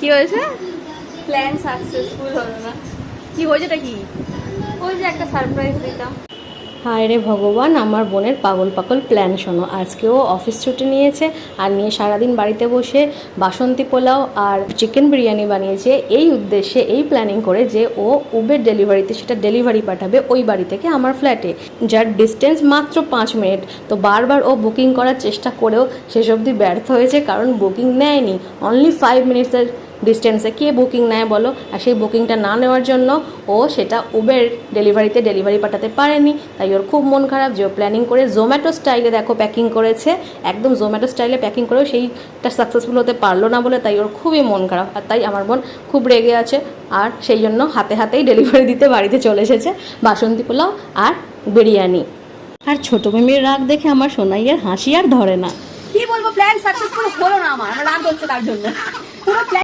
কি হয়েছে? Plan successful হলো না। কি হয়েছেটা কি? ওই যে একটা সারপ্রাইজ দিতাম। হায় রে ভগবান, আমার বোনের পাগল পাগল প্ল্যান শোনো। আজকেও অফিস ছুটি নিয়েছে আর নিয়ে সারাদিন বাড়িতে বসে বাসন্তী পোলাও আর চিকেন বিরিয়ানি বানিয়েছে এই উদ্দেশ্যে, এই প্ল্যানিং করে যে ও উবের ডেলিভারিতে সেটা ডেলিভারি পাঠাবে ওই বাড়ি থেকে আমার ফ্ল্যাটে, যার ডিস্টেন্স মাত্র 5 মিনিট। তো বারবার ও বুকিং করার চেষ্টা করেও শেষ অবধি ব্যর্থ হয়েছে, কারণ বুকিং নেয়নি। অনলি 5 মিনিটসের ডিস্টেন্সে কে বুকিং নেয় বলো? আর সেই বুকিংটা না নেওয়ার জন্য ও সেটা উবের ডেলিভারিতে ডেলিভারি পাঠাতে পারেনি। তাই ওর খুব মন খারাপ যে ও প্ল্যানিং করে জোম্যাটো স্টাইলে দেখো প্যাকিং করেছে, একদম জোম্যাটো স্টাইলে প্যাকিং করেও সেইটা সাকসেসফুল হতে পারলো না বলে তাই ওর খুবই মন খারাপ। আর তাই আমার বোন খুব রেগে আছে, আর সেই জন্য হাতে হাতেই ডেলিভারি দিতে বাড়িতে চলে এসেছে বাসন্তী পোলাও আর বিরিয়ানি। আর ছোটো মেয়ের রাগ দেখে আমার সোনাইয়ের হাসি আর ধরে না। কি বলবো, প্ল্যান সাকসেসফুল হলো না, আমার রাগ হচ্ছে তার জন্য। পুরো